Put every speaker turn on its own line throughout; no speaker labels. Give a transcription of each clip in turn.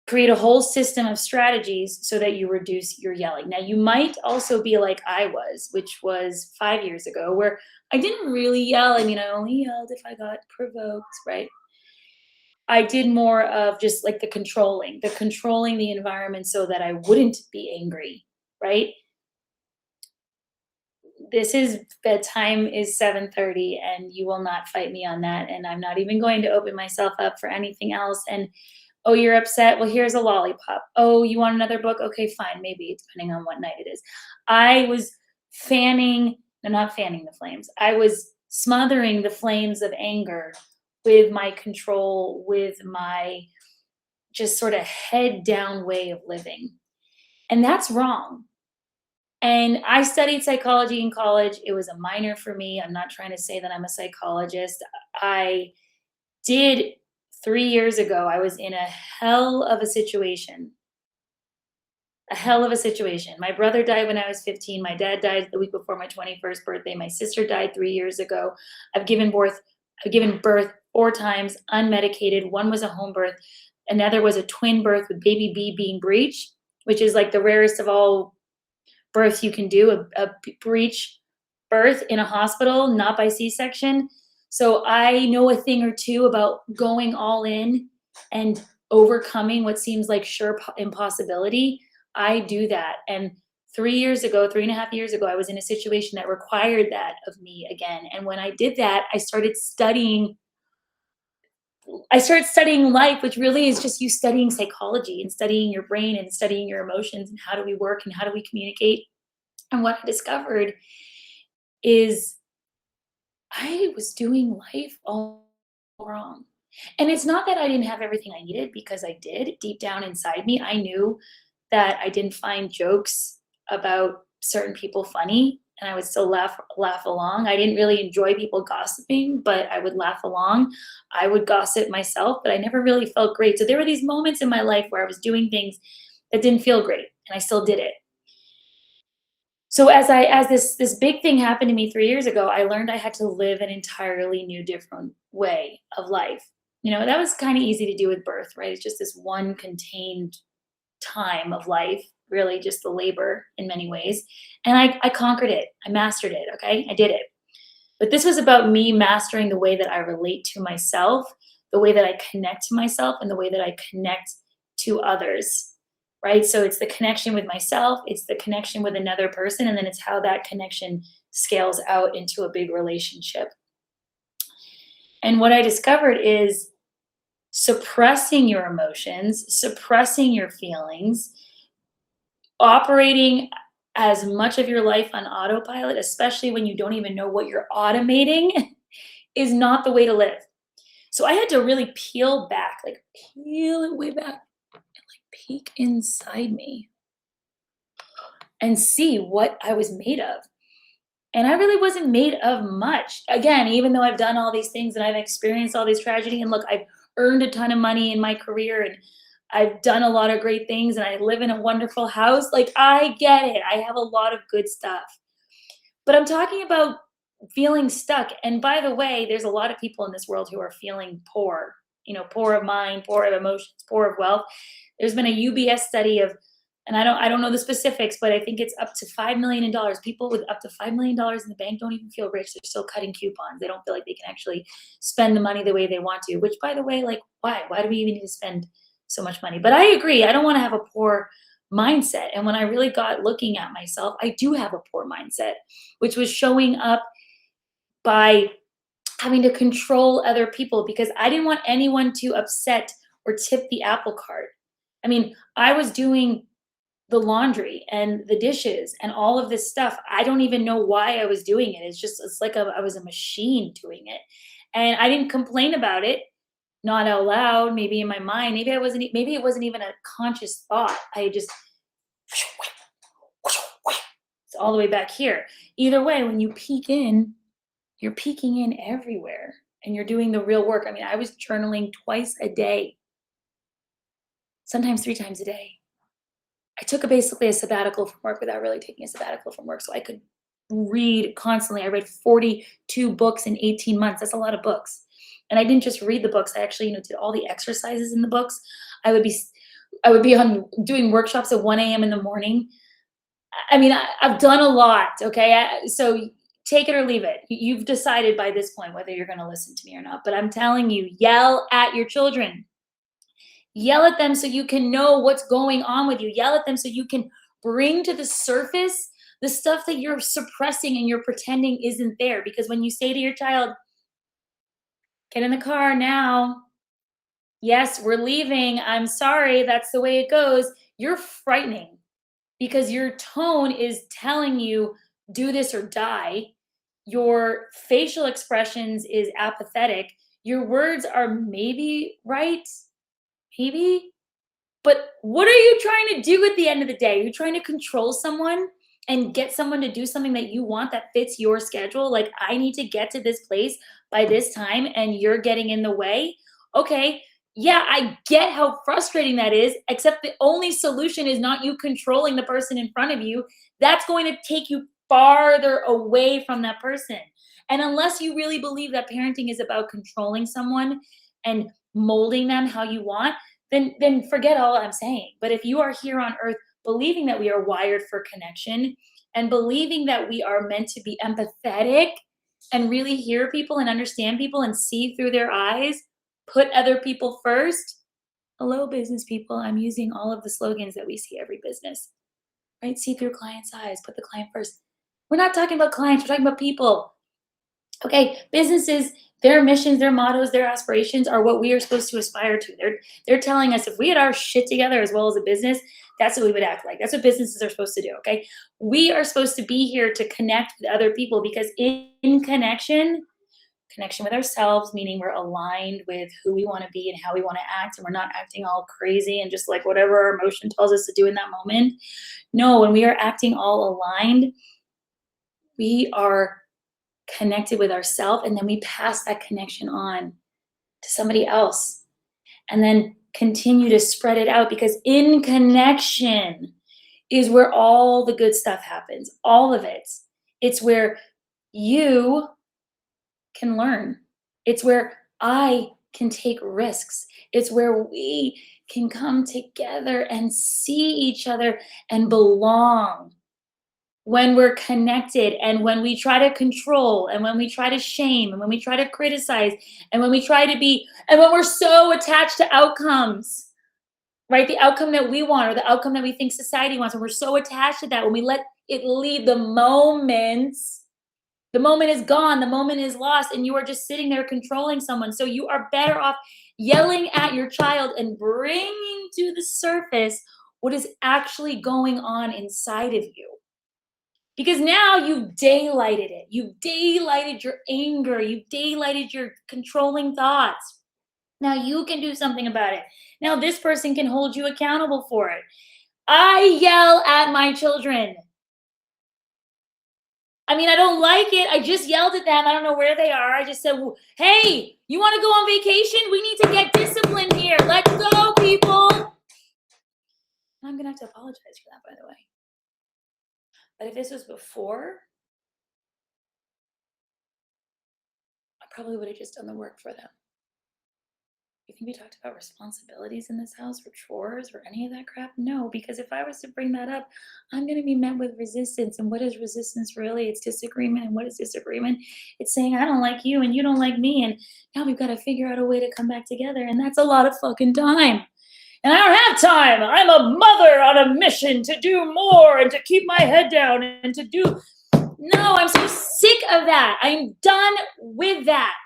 create a whole system of strategies so that you reduce your yelling. Now, you might also be like I was, which was 5 years ago, where I didn't really yell. I mean, I only yelled if I got provoked, right? I did more of just like the controlling the environment so that I wouldn't be angry, right? This is bedtime is 7:30 and you will not fight me on that, and I'm not even going to open myself up for anything else. And oh, you're upset? Well, here's a lollipop. Oh, you want another book? Okay, fine, maybe, depending on what night it is. I was fanning, no, not fanning the flames. I was smothering the flames of anger with my control, with my just sort of head down way of living. And that's wrong. And I studied psychology in college. It was a minor for me. I'm not trying to say that I'm a psychologist. I did 3 years ago, I was in a hell of a situation. A hell of a situation. My brother died when I was 15. My dad died the week before my 21st birthday. My sister died 3 years ago. I've given birth 4 times, unmedicated. One was a home birth. Another was a twin birth with baby B being breech, which is like the rarest of all births you can do, a breech birth in a hospital, not by C-section. So I know a thing or two about going all in and overcoming what seems like sure impossibility. I do that. And 3 years ago, 3.5 years ago, I was in a situation that required that of me again. And when I did that, I started studying life, which really is just you studying psychology and studying your brain and studying your emotions and how do we work and how do we communicate. And what I discovered is I was doing life all wrong. And it's not that I didn't have everything I needed, because I did. Deep down inside me, I knew that I didn't find jokes about certain people funny, and I would still laugh along. I didn't really enjoy people gossiping, but I would laugh along. I would gossip myself, but I never really felt great. So there were these moments in my life where I was doing things that didn't feel great, and I still did it. So as this big thing happened to me 3 years ago, I learned I had to live an entirely new, different way of life. That was kind of easy to do with birth, right? It's just this one contained time of life, really just the labor in many ways. And I conquered it. I mastered it. Okay. I did it. But this was about me mastering the way that I relate to myself, the way that I connect to myself, and the way that I connect to others. Right. So it's the connection with myself, it's the connection with another person, and then it's how that connection scales out into a big relationship. And what I discovered is suppressing your emotions, suppressing your feelings, operating as much of your life on autopilot, especially when you don't even know what you're automating, is not the way to live. So I had to really peel back, like peel it way back, and like peek inside me and see what I was made of. And I really wasn't made of much. Again, even though I've done all these things and I've experienced all this tragedy, and look, I've earned a ton of money in my career, and I've done a lot of great things, and I live in a wonderful house. Like, I get it. I have a lot of good stuff. But I'm talking about feeling stuck. And by the way, there's a lot of people in this world who are feeling poor, poor of mind, poor of emotions, poor of wealth. There's been a UBS study of, and I don't know the specifics, but I think it's up to $5 million in dollars. People with up to $5 million in the bank don't even feel rich. They're still cutting coupons. They don't feel like they can actually spend the money the way they want to, which, by the way, like, why? Why do we even need to spend so much money? But I agree. I don't want to have a poor mindset. And when I really got looking at myself, I do have a poor mindset, which was showing up by having to control other people because I didn't want anyone to upset or tip the apple cart. I mean, I was doing the laundry and the dishes and all of this stuff. I don't even know why I was doing it. It's like I was a machine doing it. And I didn't complain about it, not out loud, maybe in my mind. Maybe it wasn't even a conscious thought. I just, it's all the way back here. Either way, when you peek in, you're peeking in everywhere and you're doing the real work. I mean, I was journaling twice a day, sometimes 3 times a day. I took basically a sabbatical from work without really taking a sabbatical from work so I could read constantly. I read 42 books in 18 months. That's a lot of books. And I didn't just read the books. I actually, did all the exercises in the books. I would be I would be on doing workshops at 1 a.m. in the morning. I mean, I've done a lot, okay? So take it or leave it. You've decided by this point whether you're going to listen to me or not. But I'm telling you, yell at your children. Yell at them so you can know what's going on with you. Yell at them so you can bring to the surface the stuff that you're suppressing and you're pretending isn't there. Because when you say to your child, get in the car now, yes, we're leaving, I'm sorry, that's the way it goes, you're frightening because your tone is telling you, do this or die. Your facial expressions is apathetic. Your words are maybe right, maybe. But what are you trying to do at the end of the day? You're trying to control someone and get someone to do something that you want that fits your schedule. Like, I need to get to this place by this time, and you're getting in the way. Okay. Yeah, I get how frustrating that is, except the only solution is not you controlling the person in front of you. That's going to take you farther away from that person. And unless you really believe that parenting is about controlling someone and molding them how you want, then forget all I'm saying. But if you are here on earth believing that we are wired for connection and believing that we are meant to be empathetic and really hear people and understand people and see through their eyes, put other people first. Hello, business people. I'm using all of the slogans that we see every business, right? See through clients' eyes, put the client first. We're not talking about clients, we're talking about people. Okay, businesses, their missions, their mottos, their aspirations are what we are supposed to aspire to. They're telling us if we had our shit together as well as a business, that's what we would act like. That's what businesses are supposed to do. Okay, we are supposed to be here to connect with other people because in connection with ourselves, meaning we're aligned with who we want to be and how we want to act, and we're not acting all crazy and just like whatever our emotion tells us to do in that moment. No, when we are acting all aligned, we are connected with ourselves, and then we pass that connection on to somebody else and then continue to spread it out, because in connection is where all the good stuff happens, all of it. It's where you can learn, it's where I can take risks, it's where we can come together and see each other and belong. When we're connected, and when we try to control, and when we try to shame, and when we try to criticize, and when we try to be, and when we're so attached to outcomes, right? The outcome that we want or the outcome that we think society wants, and we're so attached to that, when we let it lead the moment is gone, the moment is lost, and you are just sitting there controlling someone. So you are better off yelling at your child and bringing to the surface what is actually going on inside of you. Because now you've daylighted it. You've daylighted your anger. You've daylighted your controlling thoughts. Now you can do something about it. Now this person can hold you accountable for it. I yell at my children. I mean, I don't like it. I just yelled at them. I don't know where they are. I just said, well, hey, you want to go on vacation? We need to get disciplined here. Let's go, people. I'm going to have to apologize for that, by the way. But if this was before, I probably would have just done the work for them. You think we talked about responsibilities in this house or chores or any of that crap? No, because if I was to bring that up, I'm going to be met with resistance. And what is resistance really? It's disagreement. And what is disagreement? It's saying, I don't like you and you don't like me. And now we've got to figure out a way to come back together. And that's a lot of fucking time. And I don't have time. I'm a mother on a mission to do more and to keep my head down and to do. No, I'm so sick of that. I'm done with that.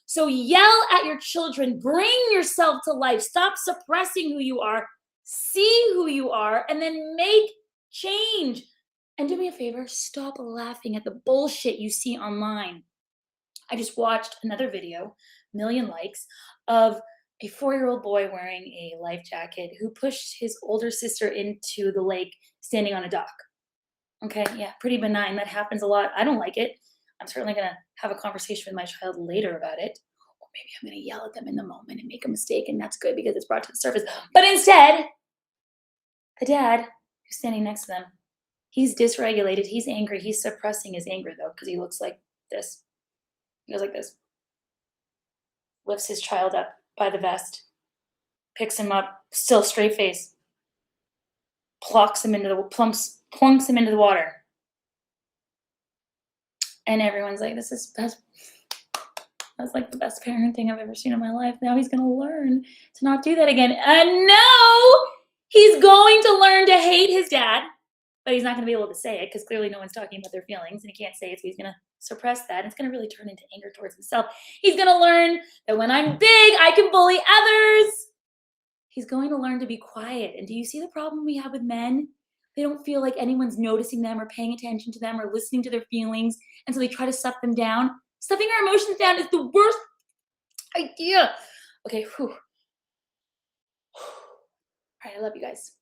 So yell at your children, bring yourself to life, stop suppressing who you are, see who you are, and then make change. And do me a favor, stop laughing at the bullshit you see online. I just watched another video, million likes, of a 4-year-old boy wearing a life jacket who pushed his older sister into the lake standing on a dock. Okay, yeah, pretty benign. That happens a lot. I don't like it. I'm certainly going to have a conversation with my child later about it. Or maybe I'm going to yell at them in the moment and make a mistake, and that's good because it's brought to the surface. But instead, the dad who's standing next to them, he's dysregulated. He's angry. He's suppressing his anger, though, because he looks like this. He goes like this. Lifts his child up by the vest. Picks him up, still straight face. plunks him into the water. And everyone's like, that's like the best parenting I've ever seen in my life. Now he's gonna learn to not do that again. And no, he's going to learn to hate his dad, but he's not gonna be able to say it because clearly no one's talking about their feelings and he can't say it, so he's gonna suppress that. And it's gonna really turn into anger towards himself. He's gonna learn that when I'm big, I can bully others. He's going to learn to be quiet. And do you see the problem we have with men? They don't feel like anyone's noticing them or paying attention to them or listening to their feelings. And so they try to suck them down. Stuffing our emotions down is the worst idea. Okay, whew. All right, I love you guys.